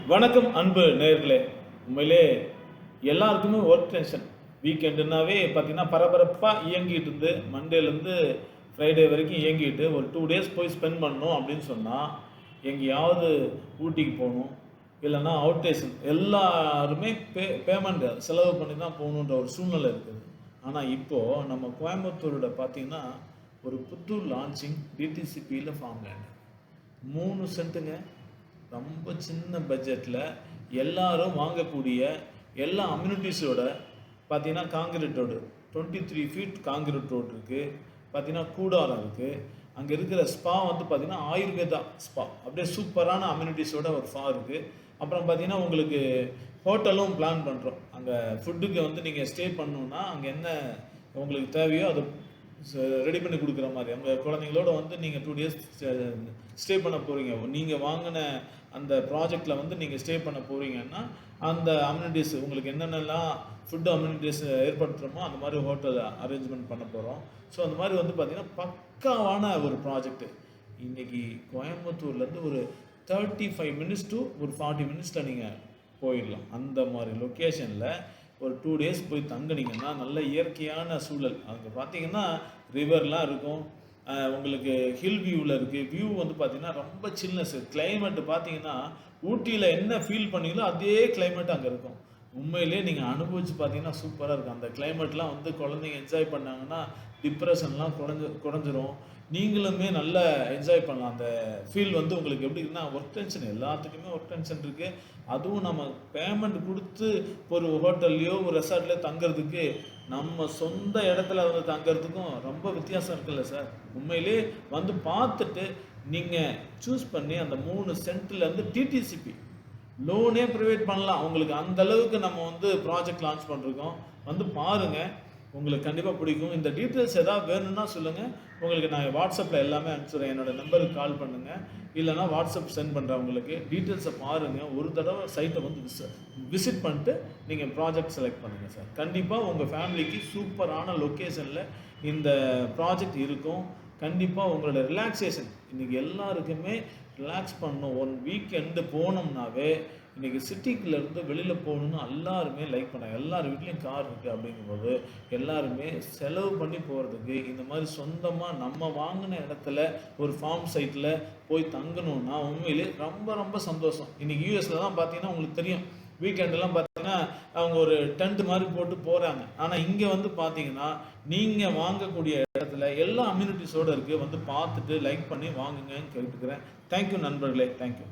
வணக்கம் அன்பு நேயர்களே. உண்மையிலே எல்லாருக்குமே ஒர்க் டென்ஷன். வீக்கெண்டுனாவே பார்த்தீங்கன்னா பரபரப்பாக இயங்கிட்டு இருந்து மண்டேலேருந்து ஃப்ரைடே வரைக்கும் இயங்கிட்டு ஒரு 2 டேஸ் போய் ஸ்பெண்ட் பண்ணணும் அப்படின்னு சொன்னால் எங்கேயாவது ஊட்டிக்கு போகணும், இல்லைன்னா அவுட் ஸ்டேஷன் எல்லாருமே பேமெண்ட் செலவு பண்ணி தான் போகணுன்ற ஒரு சூழ்நிலை இருக்குது. ஆனால் இப்போது நம்ம கோயம்புத்தூரோட பார்த்தீங்கன்னா ஒரு புது லான்ச்சிங் டிடிசிபியில் ஃபார்ம் லேண்ட் 3 சென்ட்டுங்க. ரொம்ப சின்ன பட்ஜெட்டில் எல்லாரும் வாங்கக்கூடிய எல்லா அம்யூனிட்டிஸோட பார்த்தீங்கன்னா concrete road 23 feet concrete road இருக்குது. பார்த்தீங்கன்னா கூடாரம் இருக்குது. அங்கே இருக்கிற ஸ்பா வந்து பார்த்தீங்கன்னா ஆயுர்வேதா ஸ்பா அப்படியே சூப்பரான அம்யூனிட்டிஸோட ஒரு ஸ்பா இருக்குது. அப்புறம் பார்த்தீங்கன்னா உங்களுக்கு ஹோட்டலும் பிளான் பண்ணுறோம். அங்கே ஃபுட்டுக்கு வந்து நீங்கள் ஸ்டே பண்ணணுன்னா அங்கே என்ன உங்களுக்கு தேவையோ அதை ரெடி பண்ணி கொடுக்குற மாதிரி அவங்க குழந்தைங்களோட வந்து நீங்கள் 2 டேஸ் ஸ்டே பண்ண போகிறீங்க. நீங்கள் வாங்கின அந்த ப்ராஜெக்டில் வந்து நீங்கள் ஸ்டே பண்ண போகிறீங்கன்னா அந்த அம்யூனிட்டிஸ் உங்களுக்கு என்னென்னலாம் ஃபுட்டு அம்யூனிட்டிஸ் ஏற்படுத்துகிறோமோ அந்த மாதிரி ஹோட்டல் அரேஞ்ச்மெண்ட் பண்ண போகிறோம். ஸோ அந்த மாதிரி வந்து பார்த்திங்கன்னா பக்காவான ஒரு ப்ராஜெக்ட்டு. இன்றைக்கி கோயம்புத்தூர்லேருந்து ஒரு 35 மினிட்ஸ் டு ஒரு 40 மினிட்ஸில் நீங்கள் போயிடலாம். அந்த மாதிரி லொக்கேஷனில் ஒரு 2 டேஸ் போய் தங்குனீங்கன்னா நல்ல இயற்கையான சூழல். அங்கே பார்த்தீங்கன்னா ரிவர்லாம் இருக்கும், உங்களுக்கு ஹில் வியூவில் இருக்குது. வியூ வந்து பார்த்திங்கன்னா ரொம்ப சில்னஸ். கிளைமேட்டு பார்த்தீங்கன்னா ஊட்டியில் என்ன ஃபீல் பண்ணீங்களோ அதே கிளைமேட் அங்கே இருக்கும். உண்மையிலே நீங்கள் அனுபவித்து பார்த்தீங்கன்னா சூப்பராக இருக்கும். அந்த கிளைமேட்லாம் வந்து குழந்தைங்க என்ஜாய் பண்ணாங்கன்னா டிப்ரெஷன்லாம் குறைஞ்சிரும். நீங்களுமே நல்லா என்ஜாய் பண்ணலாம். அந்த ஃபீல் வந்து உங்களுக்கு எப்படி இருக்குன்னா ஒர்க் டென்ஷன் எல்லாத்துக்குமே ஒர்க் டென்ஷன் இருக்குது. அதுவும் நம்ம பேமெண்ட் கொடுத்து ஒரு ஹோட்டல்லையோ ஒரு ரெசார்ட்லையோ தங்குறதுக்கு நம்ம சொந்த இடத்துல வந்து தங்குறதுக்கும் ரொம்ப வித்தியாசம் இருக்குல்ல சார். உண்மையிலே வந்து பார்த்துட்டு நீங்கள் சூஸ் பண்ணி அந்த 3 சென்ட்லேருந்து டிடிசிபி லோனே ப்ரொவைட் பண்ணலாம். உங்களுக்கு அந்தளவுக்கு நம்ம வந்து ப்ராஜெக்ட் லான்ச் பண்ணிருக்கோம். வந்து பாருங்கள், உங்களுக்கு கண்டிப்பாக பிடிக்கும். இந்த டீட்டெயில்ஸ் எதாவது வேணும்னா சொல்லுங்கள். உங்களுக்கு நான் வாட்ஸ்அப்பில் எல்லாமே அனுப்பிச்சுடுறேன். என்னோடய நம்பருக்கு கால் பண்ணுங்கள், இல்லைனா வாட்ஸ்அப் சென்ட் பண்ணுறேன். உங்களுக்கு டீட்டெயில்ஸை பாருங்கள். ஒரு தடவை சைட்டை வந்து விசிட் பண்ணிட்டு நீங்கள் ப்ராஜெக்ட் செலக்ட் பண்ணுங்கள் சார். கண்டிப்பாக உங்கள் ஃபேமிலிக்கு சூப்பரான லொக்கேஷனில் இந்த ப்ராஜெக்ட் இருக்கும். கண்டிப்பாக உங்களோட ரிலாக்ஸேஷன் இன்றைக்கி எல்லாருக்குமே ரிலாக்ஸ் பண்ணணும். 1 வீக்கெண்டு போனோம்னாவே இன்றைக்கி சிட்டிக்குள்ளேருந்து வெளியில் போகணுன்னு எல்லாருமே லைக் பண்ணாங்க. எல்லார் வீட்லேயும் கார் இருக்குது. அப்படிங்கும்போது எல்லாருமே செலவு பண்ணி போகிறதுக்கு இந்த மாதிரி சொந்தமாக நம்ம வாங்கின இடத்துல ஒரு ஃபார்ம் சைட்டில் போய் தங்கணுன்னா உண்மையிலே ரொம்ப ரொம்ப சந்தோஷம். இன்றைக்கி யூஎஸில் தான் பார்த்தீங்கன்னா உங்களுக்கு தெரியும், வீக்கெண்டெல்லாம் பார்த்தீங்கன்னா அவங்க ஒரு டென்ட் மாதிரி போட்டு போகிறாங்க. ஆனால் இங்கே வந்து பார்த்தீங்கன்னா நீங்கள் வாங்கக்கூடிய இடத்துல எல்லா அம்யூனிட்டிஸோடு இருக்குது. வந்து பார்த்துட்டு லைக் பண்ணி வாங்குங்கன்னு கேட்டுக்கிறேன். தேங்க்யூ நண்பர்களே, தேங்க்யூ.